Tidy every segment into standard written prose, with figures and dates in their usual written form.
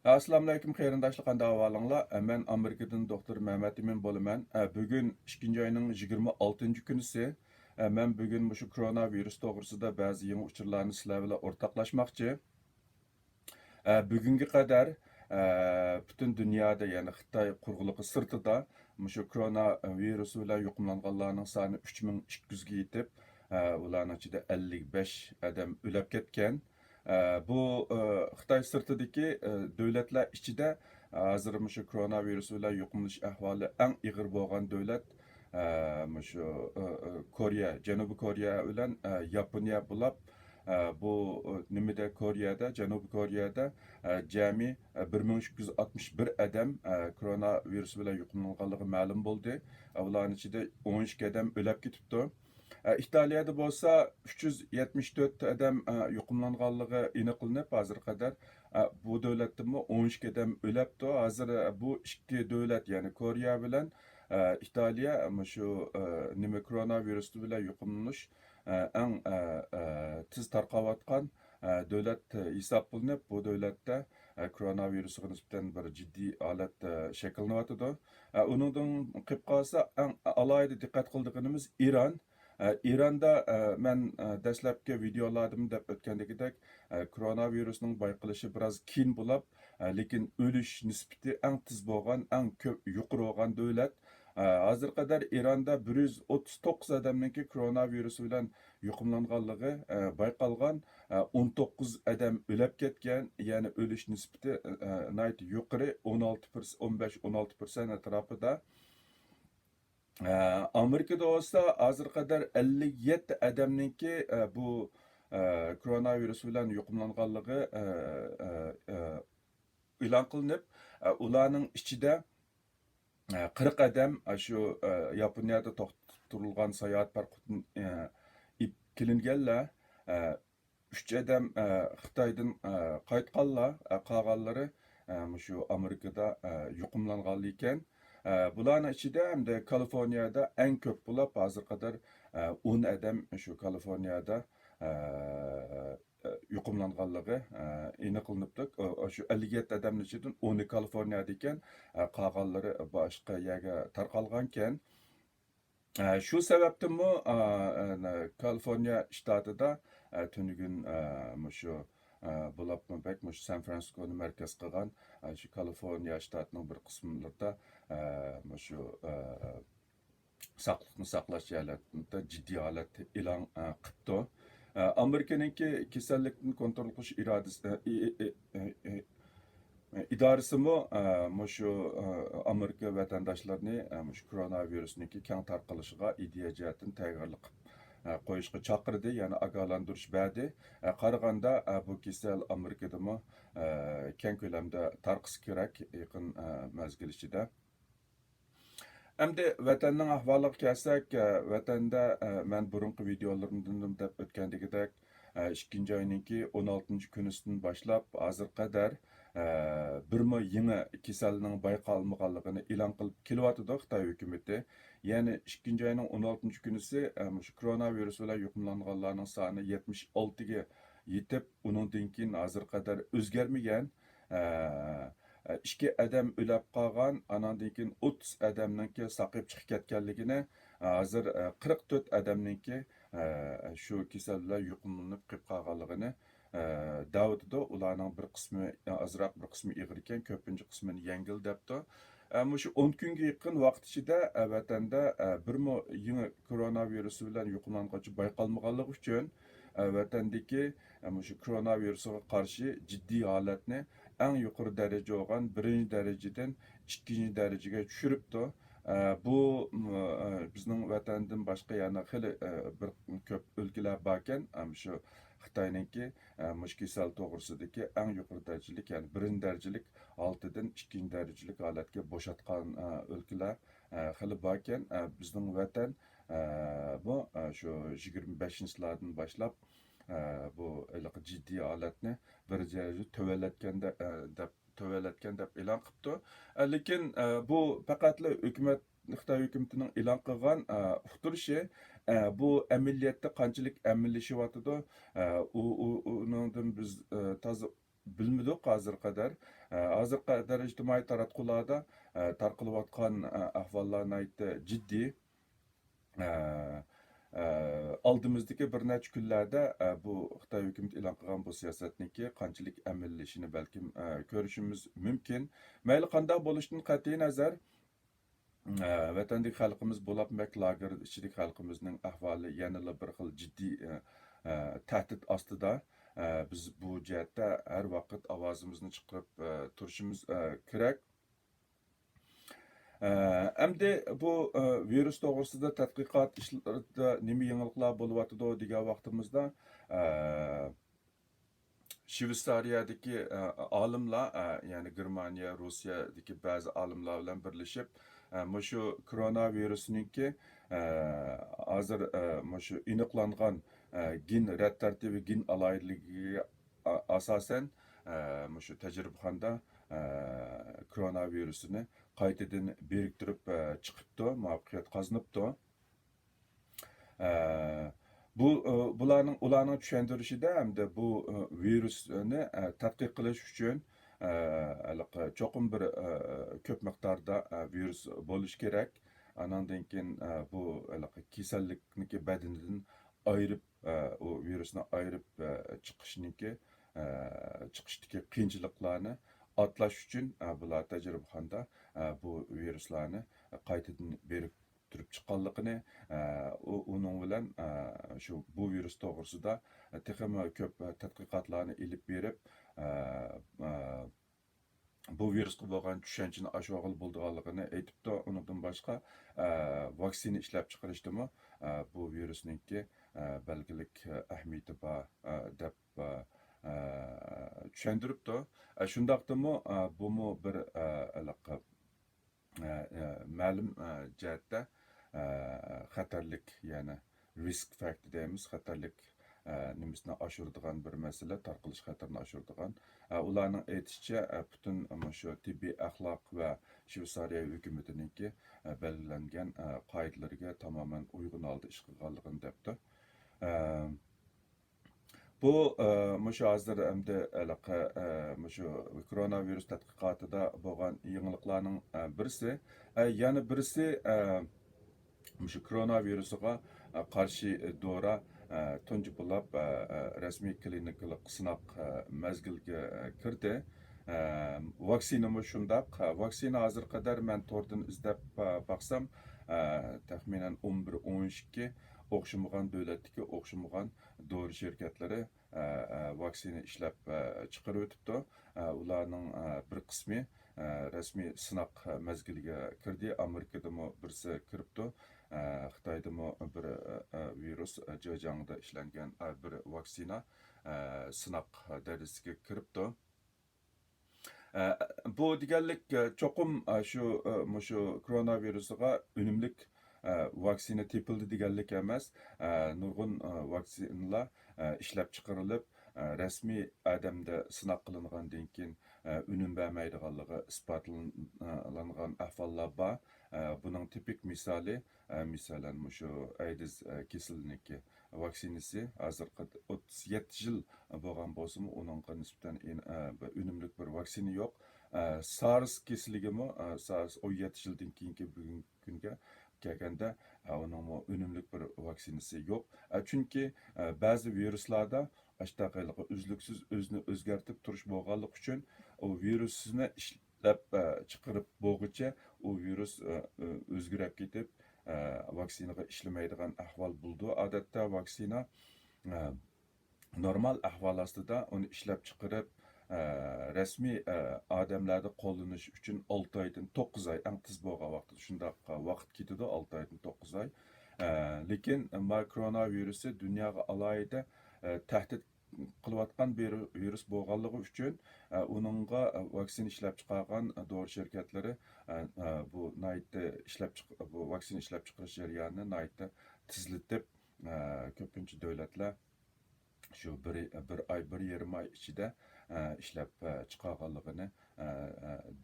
Assalamu alaykum qarindoshlar, qanday ahvolinglar? Men Amerikadan doktor Mehmet Emin bo'laman. Bugun 2 oyning 26-kunisi. Men bugun shu koronavirus to'g'risida ba'zi yangi uchurlarni sizlar bilan o'rtoqlashmoqchi. Bugunga qadar butun dunyoda, ya'ni Xitoy qurg'uligi sirtida shu koronavirus bilan yuqumlanganlarning soni 3200 ga yetib, ularning ichida 55 odam o'lib ketgan. Bu Xitoy sirtidagi davlatlar ichida hozir shu koronavirus bilan yuqumlanish ahvoli eng ig'ir bo'lgan davlat shu Koreya, Janubiy Koreya bilan Yaponiya bo'lib, bu nimada Koreyada, Janubiy Koreyada jami 1361 odam koronavirus bilan yuqumlanganligi ma'lum bo'ldi. Ularning ichida 12 odam o'lib ketibdi. İtaliyada bo'lsa 374 odam yuqumlanganligi aniqlanib, hozir qadar bu davlatdami 12 odam o'libdi. Hozir bu ikki davlat, ya'ni Koreya bilan İtaliya shu nima koronavirus bilan yuqumlanish eng tez tarqayotgan davlat hisoblanib, bu davlatda koronavirusga nisbatan bir jiddiy holat shakllanyotidi. Uningdan qilib qolsa eng alohida diqqat qildiganimiz Iran. İran'da ben dastlabki videolardim deb o'tgandagidek koronavirusning bayqalishi biroz keyin bo'lib, lekin o'lish nisbati eng tez bo'lgan, eng ko'p yuqori bo'lgan davlat. Hozir qadar Iran'da 139 odamniki koronavirus bilan yuqumlanganligi bayqalgan, 19 odam o'lib ketgan, ya'ni o'lish nisbati yuqori 15-16% atrofida. Amerika'da olsa hozir qadar 57 odamniki bu koronavirus bilan yuqumlanganligi e'lon qilinib, ularning ichida 40 odam shu Yaponiyada to'xtatilgan sayohat parqidan qilinganlar, 3 odam Xitoydan qaytganlar, qolganlari shu Amerikada yuqumlangan ekan. Bularning ichida hamda Kaliforniyada eng ko'p bo'lib, hozir qadar 10 odam shu Kaliforniyada yuqumlanganligi aniqlanibdi. Shu 57 odamning ichidan 10i Kaliforniyada ekan, qolganlari boshqa yerga tarqalgan ekan. Shu sababdanmi Kaliforniya shtatida tunugun shu bo'lib San Fransiskoni markaz qilgan shu Kaliforniya shtatining bir qismlarida shu saqliqni saqlash joylarida jiddiy holat e'lon qilibdi. Amerikaniki kasallikni kontrol qilish idorasimi shu Amerika vatandoshlarni shu koronavirusniki keng tarqalishiga ideya jihatdan tayyorgarlik qo'yishga chaqirdi, ya'ni ogohlantirish berdi. Qaraganda bu kasal Amerikadami keng ko'lamda tarqalishi kerak yaqin mezgil ichida. Endi vatanning ahvoliga kelsak, vatanda men burungi videolarimda deb o'tgandagidek 2 oyninki 16-kunisidan boshlab hozir qadar birma yangi kasalning bayqalmaganligini e'lon qilib kelyotidi Xitoy hukumati. Ya'ni 2 oyning 16-kunisi shu koronavirus bilan yuqumlanganlarning soni 76 ga yetib, undan keyin hozir qadar o'zgarmagan. 2 odam o'lib qolgan, andan keyin 30 odamningki saqib chiqib ketganligini, hozir 44 odamningki shu kasal bilan yuqumlanib qolib qolganligini davotida. Ularning bir qismi ozroq, bir qismi ig'ir ekan, ko'pincha qismini yengil debdi. Shu 10 kunga yaqin vaqt ichida vatanda birmo yangi koronavirus bilan yuqumlangancha bayqalmaganligi uchun vatandagi shu koronavirusga qarshi jiddiy holatni eng yuqori daraja olgan 1-darajadan 2-darajaga tushiribdi. Bu bizning vatandan boshqa yana xili bir ko'p o'lkalar bor ekan, shu Xitoyninki mush kasal to'g'risidagi eng yuqori darajalik, ya'ni 1-darajalik oltidan 2-darajalik holatga bo'shatgan o'lkalar xili bor ekan. Bizning vatan bu shu 25-yillardan boshlab bu jiddiy holatni bir daraja töveletken deb e'lon qilibdi. Lekin bu faqatla hukumat, Xitoy hukumatining e'lon qilgan uqtirishi, bu amaliyotda qanchalik amallashyapti, uningdan biz toza bilmedik hozir qadar. Hozir qadar ijtimoiy taratqularda tarqalayotgan ahvollarni aytdi jiddiy. Oldimizdagi bir necha kunlarda bu Xitoy hukumat e'lon qilgan bu siyosatniki qanchalik amallashishini balkim ko'rishimiz mumkin. Mayli qanday bo'lishidan qat'iy nazar, vatandagi xalqimiz bo'lib lager ichidagi xalqimizning ahvoli yanada bir xil jiddiy tahdid ostida. Biz bu jihatda har vaqt ovozimizni chiqarib turishimiz kerak. Endi bu virus to'g'risida tadqiqot ishlarida nima yangiliklar bo'lyotidi degan vaqtimizda Shveysariyadagi olimlar, ya'ni Germaniya, Rossiyadagi ba'zi olimlar bilan birlashib, shu koronavirusningki hozir shu aniqlangan gen rad tartibi, gen alayligiga asosan shu tajribaxonada koronavirusini qaytadan biriktirib chiqibdi, muvaffaqiyat qozonibdi. Ularning tushuntirishida hamda bu virusni tadqiq qilish uchun cho'qim bir ko'p miqdorda virus bo'lishi kerak. Andan keyin bu kasallikniki badanidan ayirib, o virusni ayirib chiqishdagi qiyinchiliklarni atlash uchun bular tajribaxonada bu viruslarni qaytadan biriktirib chiqqanligini, uning bilan shu bu virus to'g'risida texmi ko'p tadqiqotlarni ilib berib, bu virusga bo'lgan tushunchani oshog'il bo'lganligini aytibdi. Undan boshqa vaksina ishlab chiqarishdimi bu virusningki belgilik ahamiyati bor deb tushuntiribdi. Shundaqdimi bu bir ma'lum jihatda xatarlik, ya'ni risk factor deymiz, xatarlik nimasini oshiradigan bir masala, tarqalish xatarini oshiradigan. Ularning aytishicha, butun shu tibbiy axloq va Shveysariya hukumatiningki belgilangan qoidalarga tamoman uyg'un holda ish qilganligini debdi. Bu shu hozir endi shu koronavirus tadqiqotida bo'lgan yangiliklarning birisi, yana birisi shu koronavirusga qarshi dora tunji bo'lib rasmiy klinikalik sinaq mezgilga kirdi. Vaksina shundaq. Vaksina hozir qadar men to'rdan izlab baqsam, taxminan 11-12 o'xshamagan davlatdagi o'xshamagan dori shirkatlari vaksina ishlab chiqarib o'tibdi. Ularning bir qismi rasmiy sinaq mezgiliga kirdi. Amerikadami birisi kiribdi. Xitoydami bir virus Zhejiangda ishlangan bir vaksina sinaq darajasiga kiribdi. Bu deganlik cho'qim shu koronavirusga unumlik vaksina tepildi deganlik emas. Nurg'un vaksinalar ishlab chiqarilib, rasmiy odamda sinaq qilingandan keyin unum bermaydiganligi isbotlangan ahvollar bor. Buning tipik misoli, masalan, shu AIDS kasalligiga vaksinasi hozir 37 yil bo'lgan bo'lsa-mu, uningga nisbatan unumli bir vaksina yo'q. SARS kasalligimi, SARS 17 yildan keyingi bugungi kunga kelganda uning unumli bir vaksinasi yo'q. Chunki ba'zi viruslarda ashtaqayliqi uzluksiz o'zini o'zgartirib turish bo'lganligi uchun o virusni ishlab chiqarib bo'lguncha u virus o'zgarib ketib vaksinaga ishlamaydigan ahvol bo'ldi. Odatda vaksina normal ahvol ostida uni ishlab chiqarib rasmiy odamlarda qo'llanish uchun 6 oydan 9 oy eng tez bo'lgan vaqt, shundaq vaqt ketadi, 6 oydan 9 oy. Lekin koronavirusi dunyoga alohida tahdid qilayotgan bir virus bo'lganligi uchun uningga vaksina ishlab chiqargan dori shirkatlari bu vaksina ishlab chiqarish jarayonini naytda tizlatib, ko'pincha davlatlar shu bir oy, bir yarim oy ichida ishlab chiqarganligini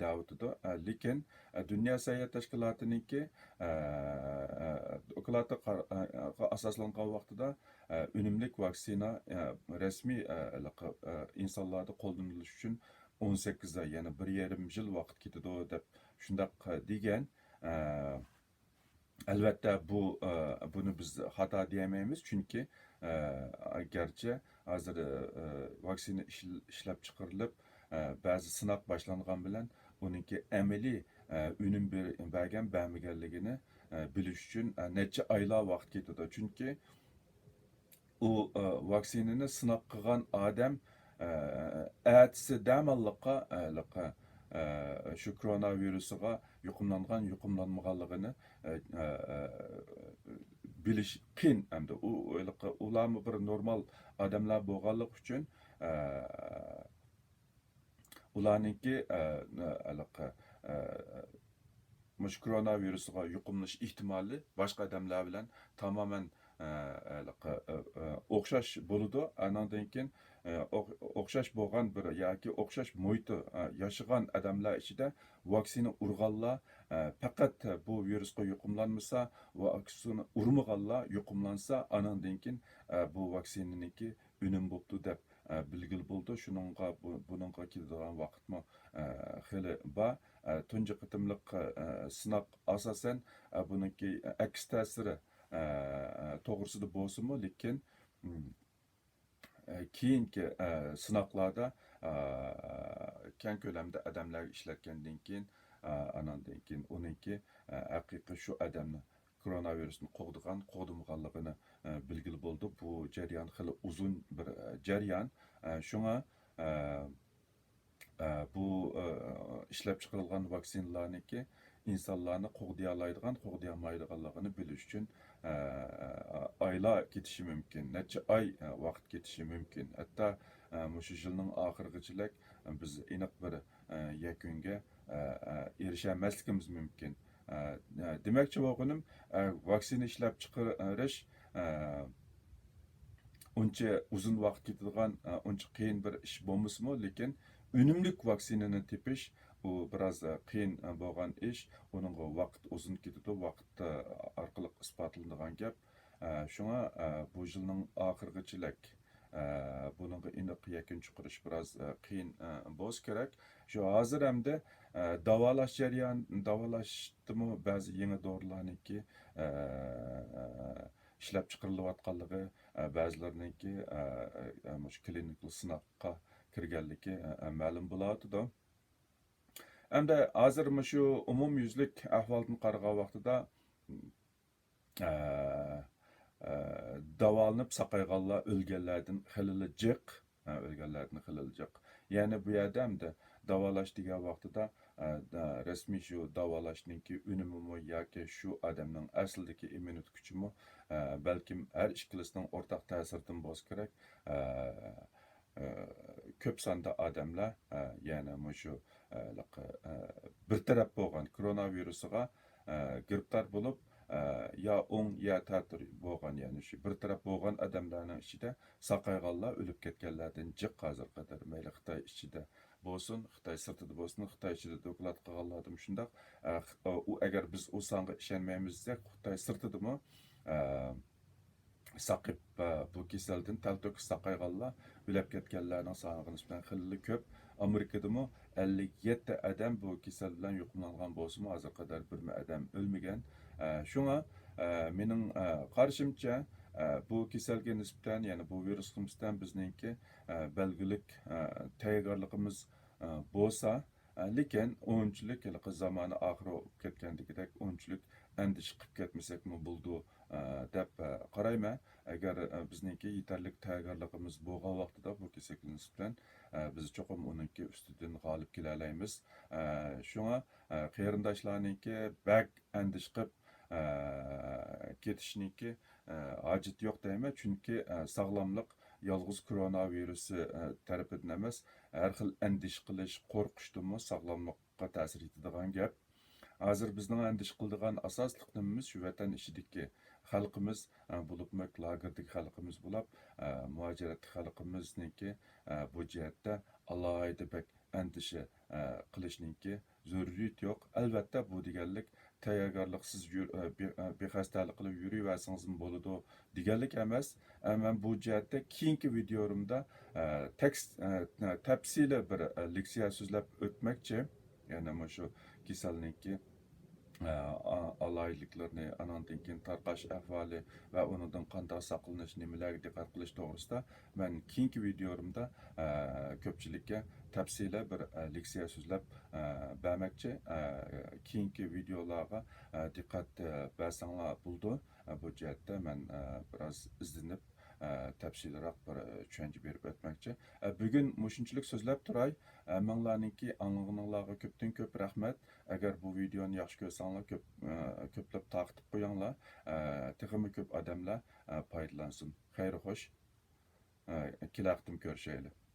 davutidi. Lekin Dünya Sağlık Teşkilatı'nınki doklata asaslangan vaqtida unumlik vaksina resmi insonlarda qo'llanilishi uchun 18 ay, ya'ni 1,5 yil vaqt ketadi deb shundoq degan. Albatta buni biz xato deyamaymiz, chunki garchi hozir vaksina ishlab chiqarilib ba'zi sinov boshlangan bilan uningki amaliy unum bergan bermaganligini bilish uchun necha oylar vaqt ketadi. Chunki u vaksinani sinov qilgan odam ertasi damalliqqa shu koronavirusiga yuqumlanmaganligini bilish qiyin. Hamda ularmi bir normal odamlar bo'lganlik uchun ularninki mush koronavirusiga yuqumlanish ehtimoli boshqa odamlar bilan tamoman o'xshash bo'ladi. Andan keyin o'xshash bo'lgan bir yoki o'xshash muhitda yashagan odamlar ichida vaksina urganlar faqat bu virusga yuqumlanmasa, vaksina urmaganlar yuqumlansa, andan keyin bu vaksinaniki unum bo'ldi deb bilgil bo'ldi. Shuningga buningga keladigan vaqtmi xili bor. Tunji qitimliq sinov asosan buningki aks ta'siri to'g'risida bo'lsinmi, lekin keyingi sinovlarda keng ko'lamda odamlarga ishlatgandan keyin andan keyin uningki haqiqiy shu odamni koronavirusni qo'g'damaganligini bilgili bo'ldi. Bu jarayon xili uzun bir jarayon. Shunga bu ishlab chiqarilgan vaksinalarniki insonlarni qo'g'dayolmaydigan, qo'g'dayolmaydiganligini bilish uchun oylar ketishi mumkin, necha oy vaqt ketishi mumkin. Hatto shu yilning oxirigacha biz aniq bir yakunga erishamasligimiz mumkin. Demakchi bo'lganim, vaksina ishlab chiqarish uncha uzun vaqt ketadigan, uncha qiyin bir ish bo'lmasmi, lekin unumlik vaksinani tepish u biroz qiyin bo'lgan ish. Uning vaqt uzun ketadi, vaqt orqali isbotlanadigan gap. Shunga bu yilning oxirigacha buningga aniq yakun chiqarish biroz qiyin bo'lishi kerak. Shu hozir hamda davolash davolashdimi ba'zi yangi dorilarniki ishlab chiqarilayotganligi, ba'zilariniki klinik sinovga kirganligi ma'lum bo'ladi. Hamda hozir shu umumyuzlik ahvoldan qaragan vaqtida davolanib saqayganlar o'lganlardan xilili jiq. Ya'ni bu yerda hamda davolash degan vaqtida rasmiy shu davolashninki unumi yoki shu odamning aslidagi immunitet kuchimi balkim har ikkilisining o'rtaq ta'siridan bo'lsa kerak. Ko'p sonda odamlar ya'ni shu bir taraf bo'lgan koronavirusiga giribtor bo'lib ya o'ng ya ta'tir bo'lgan, ya'ni shu bir taraf bo'lgan odamlarning ichida saqayganlar o'lib ketganlardan jiq hozir qadar. Mayli Xitoy ichida bo'lsin, Xitoy sirtida bo'lsin, Xitoy ichida doklad qilganlardan shundoq. Agar biz u songa ishonmaymiz desak, Xitoy sirtidami saqib bu kasaldan talto'kis saqayganlar o'lib ketganlarning soniga nisbatan xilli ko'p. Amerikadami 57 odam bu kasal bilan yuqumlangan bo'lsa-mu, hozir qadar bir odam o'lmagan. Shunga mening qarashimcha bu kasalga nisbatan, ya'ni bu virusga nisbatan bizningki belgilik tayyorgarligimiz bo'lsa, lekin o'yinchilik zamoni oxiri ketgandagidek o'yinchilik andish qilib ketmasakmi bo'ldi deb qarayman. Agar bizningki yetarli tayyorgarligimiz bo'lgan vaqtida bu kasalga nisbatan biz cho'qim uningki ustidan g'olib kela olamiz. Shunga qarindoshlarningki bak andish qilib ketishniki hojat yo'q deyman, chunki sog'lomlik yolg'iz koronavirusi tarafidan emas, har xil andish qilish, qo'rqishdimi sog'lomlikqa ta'sir etadigan gap. Hozir bizning andish qiladigan asosliq nimamiz shu vatan ichidagi xalqimiz bo'libmi lagerdagi xalqimiz bo'lib muajiratli xalqimizniki bu jihatda alohida bek andisha qilishninki zaruriyat yo'q. Albatta bu deganlik tayyorgarliksiz bexastalik qilib yuraversangiz bo'ladi deganlik emas. Men bu jihatda keyingi videomda tekst tafsili bir leksiya so'zlab o'tmoqchi. Ya'ni shu kasallikni alaylıklarını, anandan keyin tarqash ahvoli va unidan qanday saqlanish, nimalarga diqqat qilish to'g'risida men keyingi videomda ko'pchilikka tafsili bir leksiya so'zlab bermoqchi. Keyingi videolarga diqqat bersanglar bo'ldi. Bu jihatda men biroz izlanib tafsilroq bir tushuncha berib o'tmoqchi. Bugun mushunchalik so'zlab turay. Manglarningki anglag'aninglarga ko'pdan ko'p rahmat. Agar bu videoni yaxshi ko'rsanglar, ko'plab taqib qo'yinglar. Texmi ko'p odamlar foydalansin. Xayr xo'sh. Kelaqtim ko'rishaylik.